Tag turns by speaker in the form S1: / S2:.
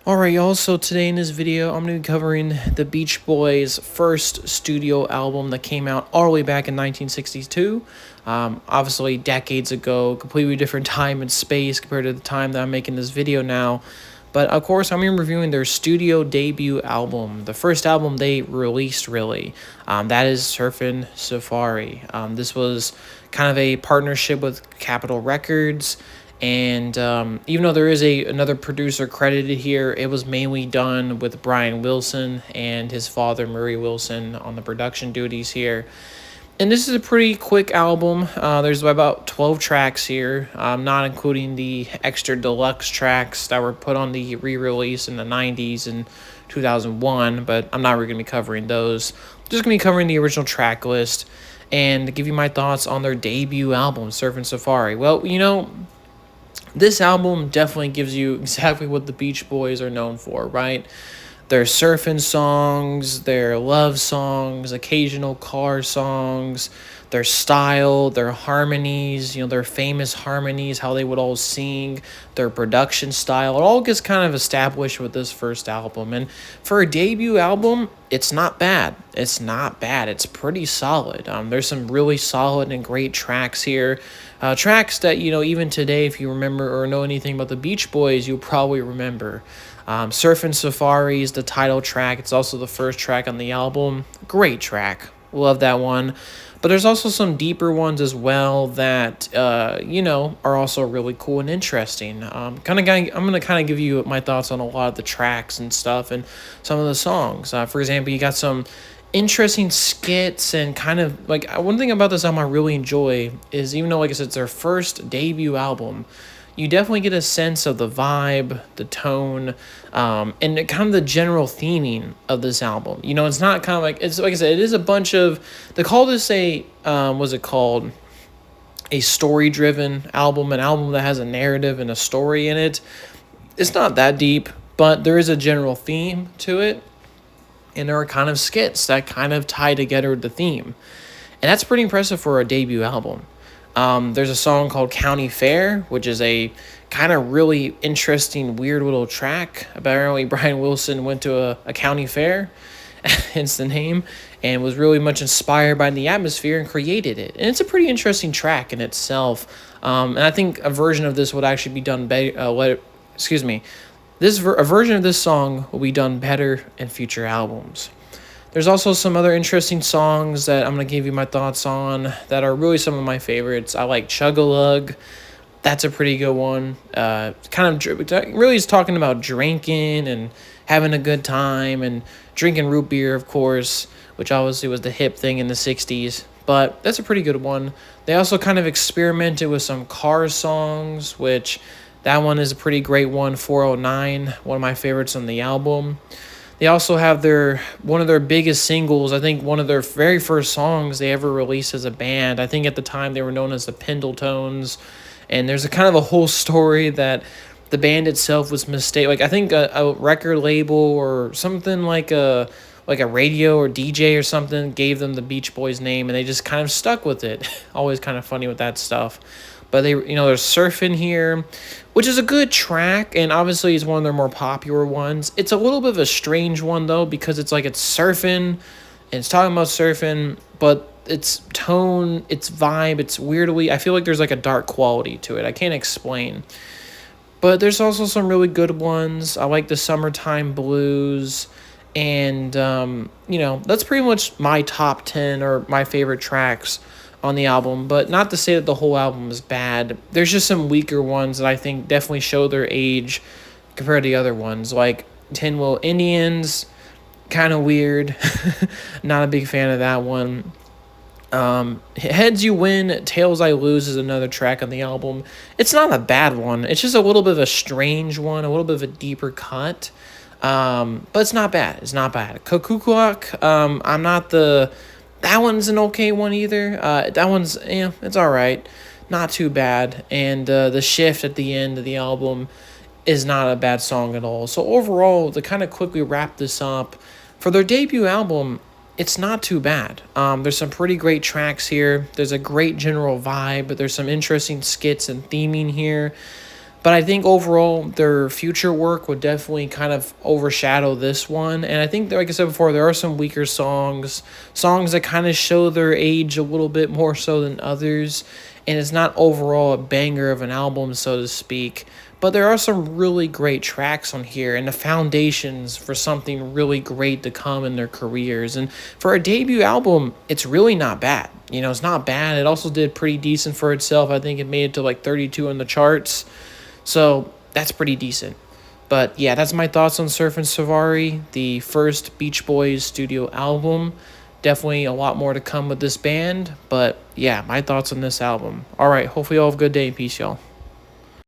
S1: Alright y'all, so today in this video, I'm going to be covering the Beach Boys' first studio album that came out all the way back in 1962. Obviously decades ago, completely different time and space compared to the time that I'm making this video now. But of course, I'm going to be reviewing their studio debut album, the first album they released really. That is Surfin' Safari. This was kind of a partnership with Capitol Records. And even though there is another producer credited here, it was mainly done with Brian Wilson and his father, Murray Wilson, on the production duties here. And this is a pretty quick album. There's about 12 tracks here, not including the extra deluxe tracks that were put on the re-release in the 90s and 2001, but I'm not really going to be covering those. I'm just going to be covering the original track list and give you my thoughts on their debut album, Surfin' Safari. Well, this album definitely gives you exactly what the Beach Boys are known for, right? Their surfing songs, their love songs, occasional car songs, their style, their harmonies, their famous harmonies, how they would all sing, their production style. It all gets kind of established with this first album. And for a debut album, it's not bad. It's not bad. It's pretty solid. There's some really solid and great tracks here. Tracks that, even today, if you remember or know anything about the Beach Boys, you'll probably remember. Surfin' Safari is the title track. It's also the first track on the album. Great track. Love that one. But there's also some deeper ones as well that, are also really cool and interesting. I'm going to kind of give you my thoughts on a lot of the tracks and stuff and some of the songs. For example, you got some interesting skits and kind of, one thing about this album I really enjoy is, even though, like I said, it's their first debut album, you definitely get a sense of the vibe, the tone, and kind of the general theming of this album. It's not kind of it's like I said, it is a bunch of, they call this what's it called? A story-driven album, an album that has a narrative and a story in it. It's not that deep, but there is a general theme to it, and there are kind of skits that kind of tie together the theme. And that's pretty impressive for a debut album. There's a song called County Fair, which is a kind of really interesting, weird little track. Apparently, Brian Wilson went to a county fair, hence the name, and was really much inspired by the atmosphere and created it. And it's a pretty interesting track in itself. And I think a version of this would actually be done better. A version of this song will be done better in future albums. There's also some other interesting songs that I'm going to give you my thoughts on that are really some of my favorites. I like Chug-a-Lug. That's a pretty good one. Really is talking about drinking and having a good time and drinking root beer, of course, which obviously was the hip thing in the 60s. But that's a pretty good one. They also kind of experimented with some car songs, which that one is a pretty great one, 409, one of my favorites on the album. They also have one of their biggest singles, I think one of their very first songs they ever released as a band. I think at the time they were known as the Pendletones. And there's a kind of a whole story that the band itself was I think a record label or something like a radio or DJ or something gave them the Beach Boys name, and they just kind of stuck with it. Always kind of funny with that stuff. But there's Surfing here, which is a good track, and obviously it's one of their more popular ones. It's a little bit of a strange one, though, because it's surfing, and it's talking about surfing, but its tone, its vibe, it's weirdly, I feel like there's a dark quality to it. I can't explain. But there's also some really good ones. I like the Summertime Blues, and, that's pretty much my top 10 or my favorite tracks on the album, but not to say that the whole album is bad. There's just some weaker ones that I think definitely show their age compared to the other ones, like Tin Wheel Indians, kind of weird. Not a big fan of that one. Heads You Win, Tails I Lose is another track on the album. It's not a bad one. It's just a little bit of a strange one, a little bit of a deeper cut. But it's not bad. It's not bad. Kukulak, that one's an okay one either. That one's, it's all right. Not too bad. And the Shift at the end of the album is not a bad song at all. So overall, to kind of quickly wrap this up, for their debut album, it's not too bad. There's some pretty great tracks here. There's a great general vibe, but there's some interesting skits and theming here. But I think overall, their future work would definitely kind of overshadow this one. And I think, like I said before, there are some weaker songs that kind of show their age a little bit more so than others. And it's not overall a banger of an album, so to speak. But there are some really great tracks on here and the foundations for something really great to come in their careers. And for a debut album, it's really not bad. You know, it's not bad. It also did pretty decent for itself. I think it made it to like 32 in the charts. So that's pretty decent. But yeah, that's my thoughts on Surfin' Safari, the first Beach Boys studio album. Definitely a lot more to come with this band. But yeah, my thoughts on this album. All right, hopefully you all have a good day. Peace, y'all.